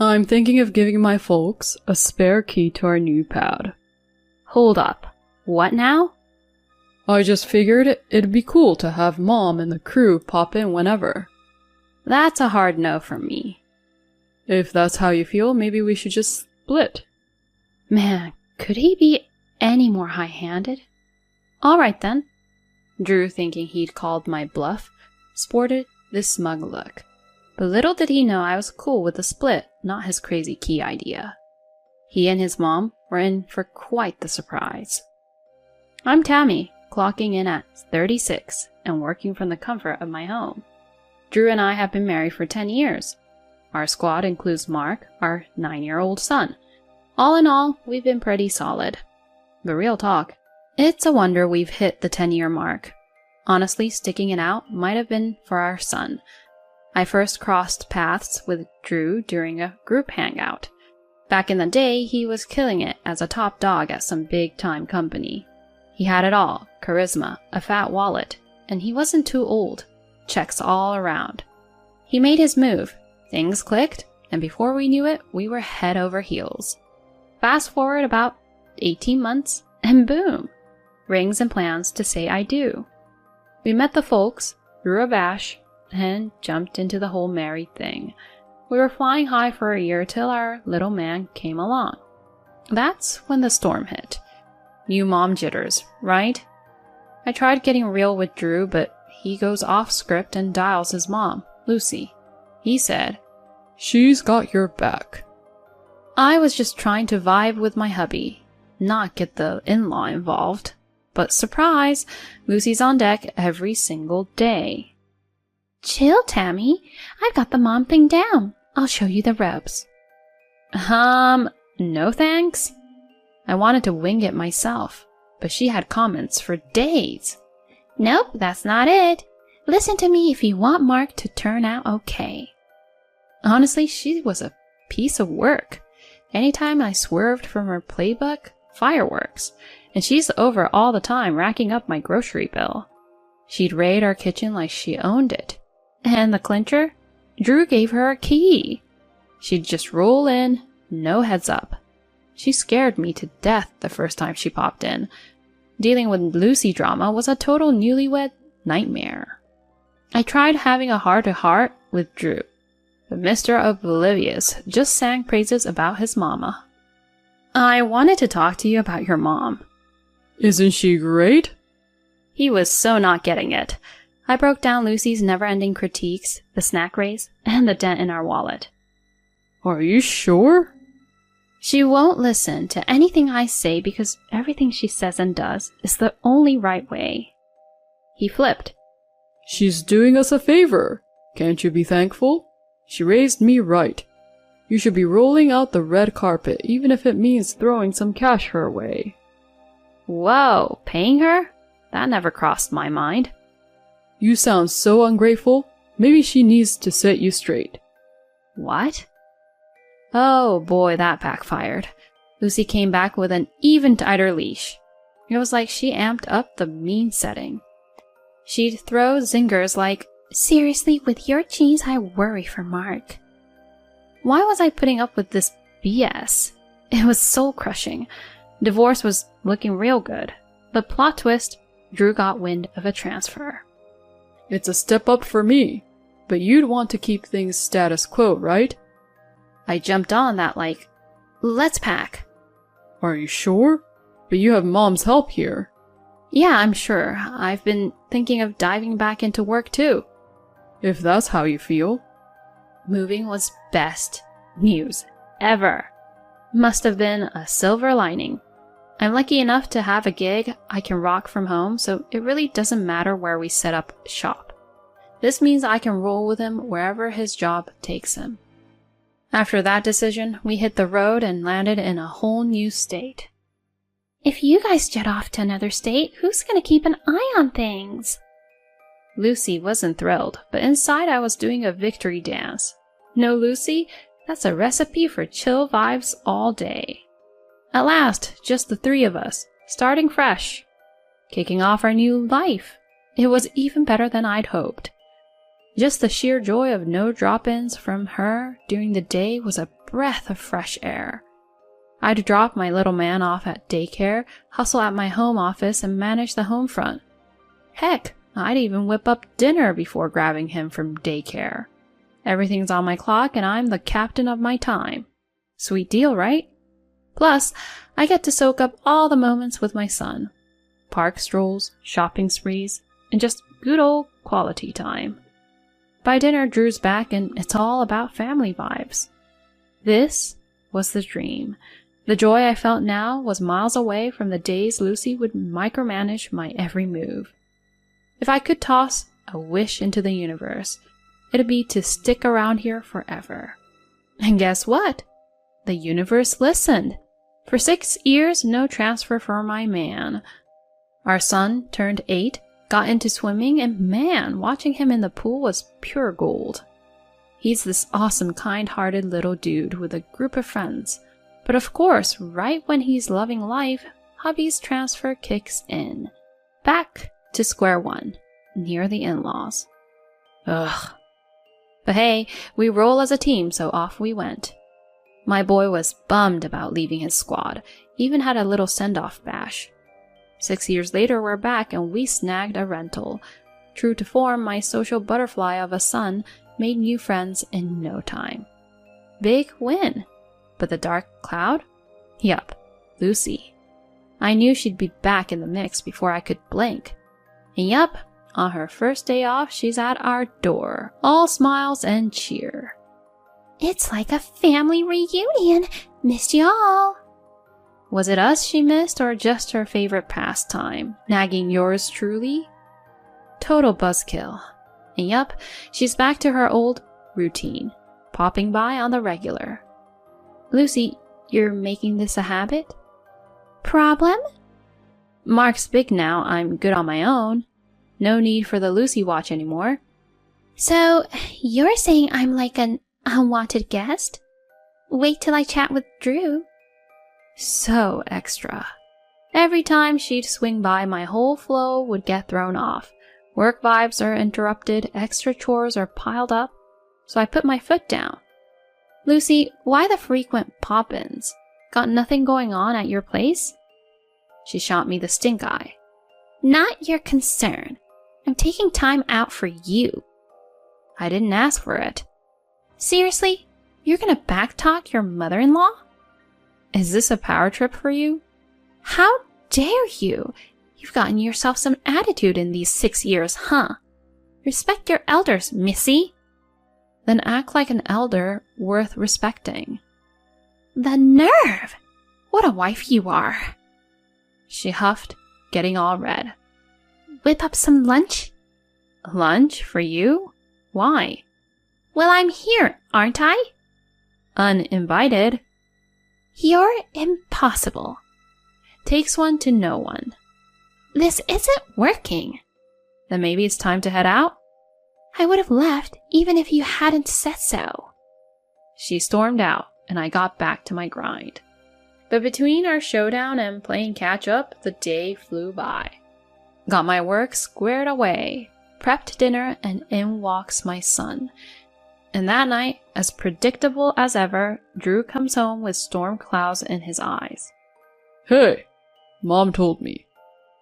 I'm thinking of giving my folks a spare key to our new pad. Hold up. What now? I just figured it'd be cool to have Mom and the crew pop in whenever. That's a hard no from me. If that's how you feel, maybe we should just split. Man, could he be any more high-handed? All right then. Drew, thinking he'd called my bluff, sported this smug look. But little did he know I was cool with the split, not his crazy key idea. He and his mom were in for quite the surprise. I'm Tammy, clocking in at 36 and working from the comfort of my home. Drew and I have been married for 10 years. Our squad includes Mark, our 9-year-old son. All in all, we've been pretty solid. But real talk, it's a wonder we've hit the 10-year mark. Honestly, sticking it out might have been for our son. I first crossed paths with Drew during a group hangout. Back in the day, he was killing it as a top dog at some big-time company. He had it all, charisma, a fat wallet, and he wasn't too old. Checks all around. He made his move, things clicked, and before we knew it, we were head over heels. Fast forward about 18 months, and boom! Rings and plans to say I do. We met the folks, threw a bash, and jumped into the whole married thing. We were flying high for a year till our little man came along. That's when the storm hit. New mom jitters, right? I tried getting real with Drew, but he goes off script and dials his mom, Lucy. He said, "She's got your back." I was just trying to vibe with my hubby, not get the in-law involved. But surprise, Lucy's on deck every single day. Chill, Tammy. I've got the mom thing down. I'll show you the ropes. No thanks. I wanted to wing it myself, but she had comments for days. Nope, that's not it. Listen to me if you want Mark to turn out okay. Honestly, she was a piece of work. Anytime I swerved from her playbook, fireworks, and she's over all the time racking up my grocery bill. She'd raid our kitchen like she owned it. And the clincher? Drew gave her a key. She'd just roll in, no heads up. She scared me to death the first time she popped in. Dealing with Lucy drama was a total newlywed nightmare. I tried having a heart-to-heart with Drew, but Mr. Oblivious just sang praises about his mama. I wanted to talk to you about your mom. Isn't she great? He was so not getting it. I broke down Lucy's never-ending critiques, the snack race, and the dent in our wallet. Are you sure? She won't listen to anything I say because everything she says and does is the only right way. He flipped. She's doing us a favor. Can't you be thankful? She raised me right. You should be rolling out the red carpet, even if it means throwing some cash her way. Whoa, paying her? That never crossed my mind. You sound so ungrateful. Maybe she needs to set you straight. What? Oh boy, that backfired. Lucy came back with an even tighter leash. It was like she amped up the mean setting. She'd throw zingers like, "Seriously, with your genes, I worry for Mark." Why was I putting up with this BS? It was soul-crushing. Divorce was looking real good. But plot twist, Drew got wind of a transfer. It's a step up for me, but you'd want to keep things status quo, right? I jumped on that like, let's pack. Are you sure? But you have Mom's help here. Yeah, I'm sure. I've been thinking of diving back into work too. If that's how you feel. Moving was best news ever. Must have been a silver lining. I'm lucky enough to have a gig I can rock from home, so it really doesn't matter where we set up shop. This means I can roll with him wherever his job takes him. After that decision, we hit the road and landed in a whole new state. If you guys jet off to another state, who's gonna keep an eye on things? Lucy wasn't thrilled, but inside I was doing a victory dance. No, Lucy, that's a recipe for chill vibes all day. At last, just the three of us, starting fresh. Kicking off our new life. It was even better than I'd hoped. Just the sheer joy of no drop-ins from her during the day was a breath of fresh air. I'd drop my little man off at daycare, hustle at my home office, and manage the home front. Heck, I'd even whip up dinner before grabbing him from daycare. Everything's on my clock and I'm the captain of my time. Sweet deal, right? Plus, I get to soak up all the moments with my son. Park strolls, shopping sprees, and just good old quality time. By dinner, Drew's back and it's all about family vibes. This was the dream. The joy I felt now was miles away from the days Lucy would micromanage my every move. If I could toss a wish into the universe, it'd be to stick around here forever. And guess what? The universe listened. For 6 years, no transfer for my man. Our son turned 8, got into swimming, and man, watching him in the pool was pure gold. He's this awesome, kind-hearted little dude with a group of friends. But of course, right when he's loving life, hubby's transfer kicks in. Back to square one, near the in-laws. Ugh. But hey, we roll as a team, so off we went. My boy was bummed about leaving his squad, even had a little send-off bash. 6 years later, we're back and we snagged a rental. True to form, my social butterfly of a son made new friends in no time. Big win. But the dark cloud? Yup, Lucy. I knew she'd be back in the mix before I could blink. And yup, on her first day off, she's at our door, all smiles and cheer. It's like a family reunion. Missed y'all. Was it us she missed or just her favorite pastime, nagging yours truly? Total buzzkill. And yup, she's back to her old routine, popping by on the regular. Lucy, you're making this a habit? Problem? Mark's big now, I'm good on my own. No need for the Lucy watch anymore. So, you're saying I'm like an unwanted guest? Wait till I chat with Drew. So extra. Every time she'd swing by, my whole flow would get thrown off. Work vibes are interrupted, extra chores are piled up, so I put my foot down. Lucy, why the frequent pop-ins? Got nothing going on at your place? She shot me the stink eye. Not your concern. I'm taking time out for you. I didn't ask for it. Seriously? You're gonna backtalk your mother-in-law? Is this a power trip for you? How dare you? You've gotten yourself some attitude in these 6 years, huh? Respect your elders, missy. Then act like an elder worth respecting. The nerve! What a wife you are. She huffed, getting all red. Whip up some lunch? Lunch for you? Why? Well, I'm here, aren't I? Uninvited. You're impossible. Takes one to know one. This isn't working. Then maybe it's time to head out? I would have left even if you hadn't said so. She stormed out, and I got back to my grind. But between our showdown and playing catch-up, the day flew by. Got my work squared away, prepped dinner, and in walks my son. And that night, as predictable as ever, Drew comes home with storm clouds in his eyes. Hey, Mom told me.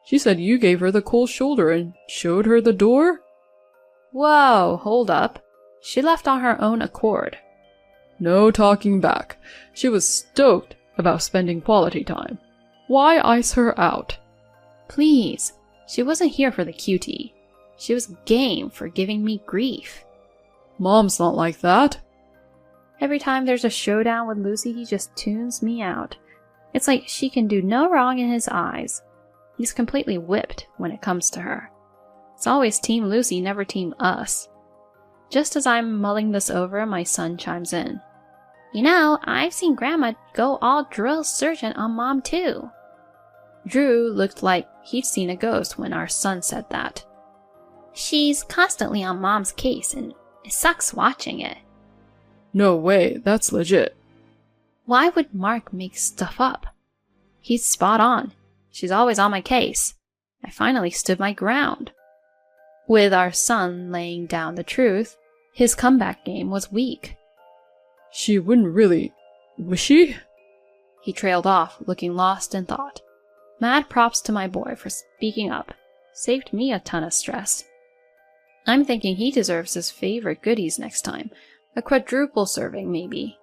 She said you gave her the cold shoulder and showed her the door? Whoa, hold up. She left on her own accord. No talking back. She was stoked about spending quality time. Why ice her out? Please, she wasn't here for the cutie. She was game for giving me grief. Mom's not like that. Every time there's a showdown with Lucy, he just tunes me out. It's like she can do no wrong in his eyes. He's completely whipped when it comes to her. It's always Team Lucy, never Team us. Just as I'm mulling this over, my son chimes in. You know, I've seen Grandma go all drill sergeant on Mom too. Drew looked like he'd seen a ghost when our son said that. She's constantly on Mom's case and it sucks watching it. No way, that's legit. Why would Mark make stuff up? He's spot on. She's always on my case. I finally stood my ground. With our son laying down the truth, his comeback game was weak. She wouldn't really, was she? He trailed off, looking lost in thought. Mad props to my boy for speaking up. Saved me a ton of stress. I'm thinking he deserves his favorite goodies next time. A quadruple serving, maybe.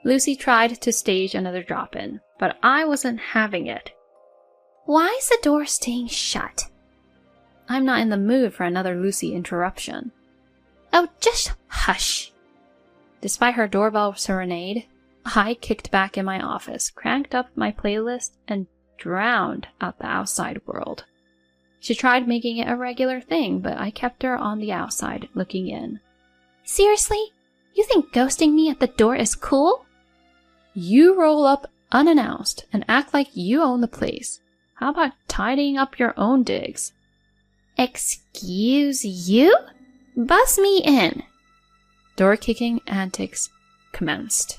Lucy tried to stage another drop-in, but I wasn't having it. Why is the door staying shut? I'm not in the mood for another Lucy interruption. Oh, just hush. Despite her doorbell serenade, I kicked back in my office, cranked up my playlist, and drowned out the outside world. She tried making it a regular thing, but I kept her on the outside, looking in. Seriously? You think ghosting me at the door is cool? You roll up unannounced and act like you own the place. How about tidying up your own digs? Excuse you? Buzz me in. Door-kicking antics commenced.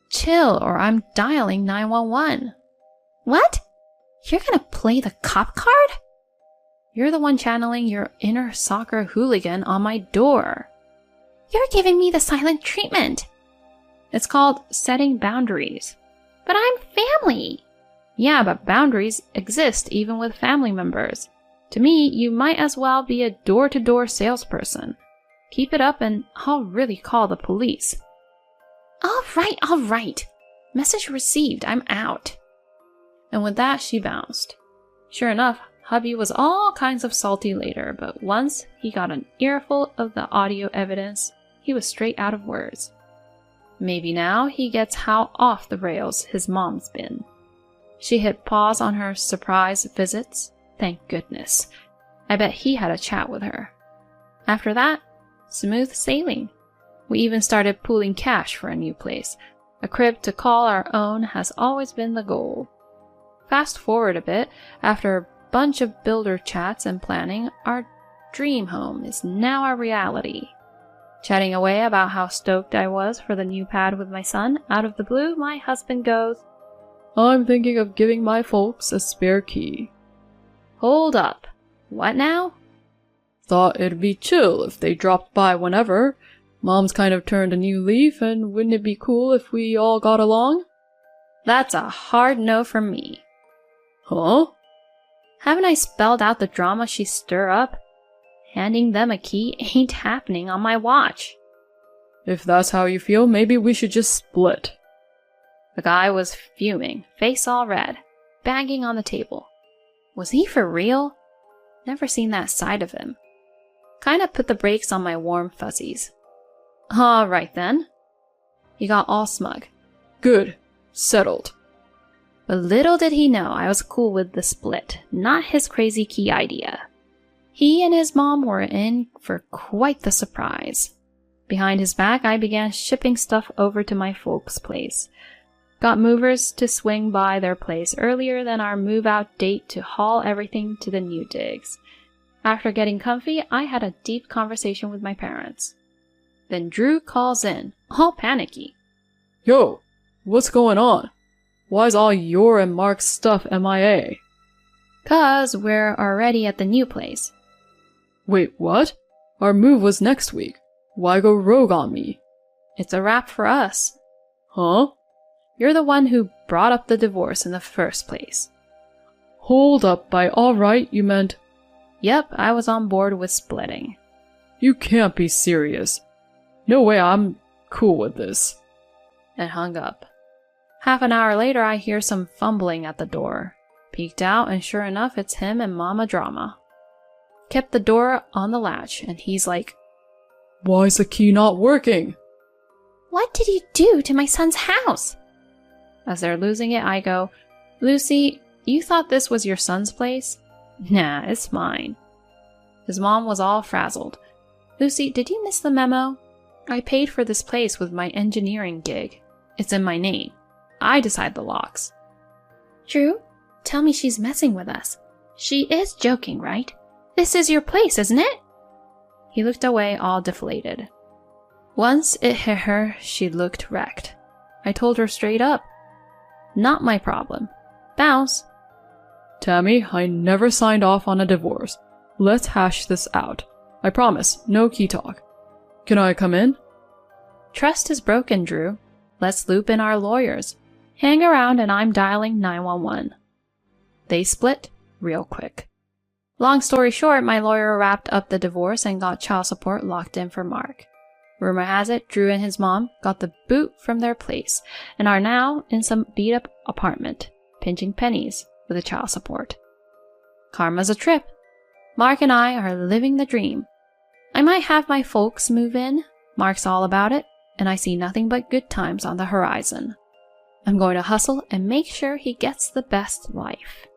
Chill, or I'm dialing 911. What? You're gonna play the cop card? You're the one channeling your inner soccer hooligan on my door. You're giving me the silent treatment. It's called setting boundaries. But I'm family. Yeah, but boundaries exist even with family members. To me, you might as well be a door-to-door salesperson. Keep it up and I'll really call the police. All right. Message received, I'm out. And with that, she bounced. Sure enough, hubby was all kinds of salty later, but once he got an earful of the audio evidence, he was straight out of words. Maybe now he gets how off the rails his mom's been. She hit pause on her surprise visits. Thank goodness. I bet he had a chat with her. After that, smooth sailing. We even started pooling cash for a new place. A crib to call our own has always been the goal. Fast forward a bit, after a bunch of builder chats and planning, our dream home is now a reality. Chatting away about how stoked I was for the new pad with my son, out of the blue, my husband goes, I'm thinking of giving my folks a spare key. Hold up. What now? Thought it'd be chill if they dropped by whenever. Mom's kind of turned a new leaf, and wouldn't it be cool if we all got along? That's a hard no from me. Huh? Haven't I spelled out the drama she stir up? Handing them a key ain't happening on my watch. If that's how you feel, maybe we should just split. The guy was fuming, face all red, banging on the table. Was he for real? Never seen that side of him. Kinda put the brakes on my warm fuzzies. All right then. He got all smug. Good. Settled. But little did he know I was cool with the split, not his crazy key idea. He and his mom were in for quite the surprise. Behind his back, I began shipping stuff over to my folks' place. Got movers to swing by their place earlier than our move-out date to haul everything to the new digs. After getting comfy, I had a deep conversation with my parents. Then Drew calls in, all panicky. Yo, what's going on? Why's all your and Mark's stuff MIA? 'Cause we're already at the new place. Wait, what? Our move was next week. Why go rogue on me? It's a wrap for us. Huh? You're the one who brought up the divorce in the first place. Hold up, by alright you meant... Yep, I was on board with splitting. You can't be serious. No way I'm cool with this. And hung up. Half an hour later, I hear some fumbling at the door. Peeked out, and sure enough, it's him and Mama Drama. Kept the door on the latch, and he's like, Why's the key not working? What did you do to my son's house? As they're losing it, I go, Lucy, you thought this was your son's place? Nah, it's mine. His mom was all frazzled. Lucy, did you miss the memo? I paid for this place with my engineering gig. It's in my name. I decide the locks. Drew, tell me she's messing with us. She is joking, right? This is your place, isn't it? He looked away all deflated. Once it hit her, she looked wrecked. I told her straight up. Not my problem. Bounce. Tammy, I never signed off on a divorce. Let's hash this out. I promise, no key talk. Can I come in? Trust is broken, Drew. Let's loop in our lawyers. Hang around and I'm dialing 911. They split real quick. Long story short, my lawyer wrapped up the divorce and got child support locked in for Mark. Rumor has it, Drew and his mom got the boot from their place and are now in some beat-up apartment, pinching pennies with the child support. Karma's a trip. Mark and I are living the dream. I might have my folks move in. Mark's all about it, and I see nothing but good times on the horizon. I'm going to hustle and make sure he gets the best life.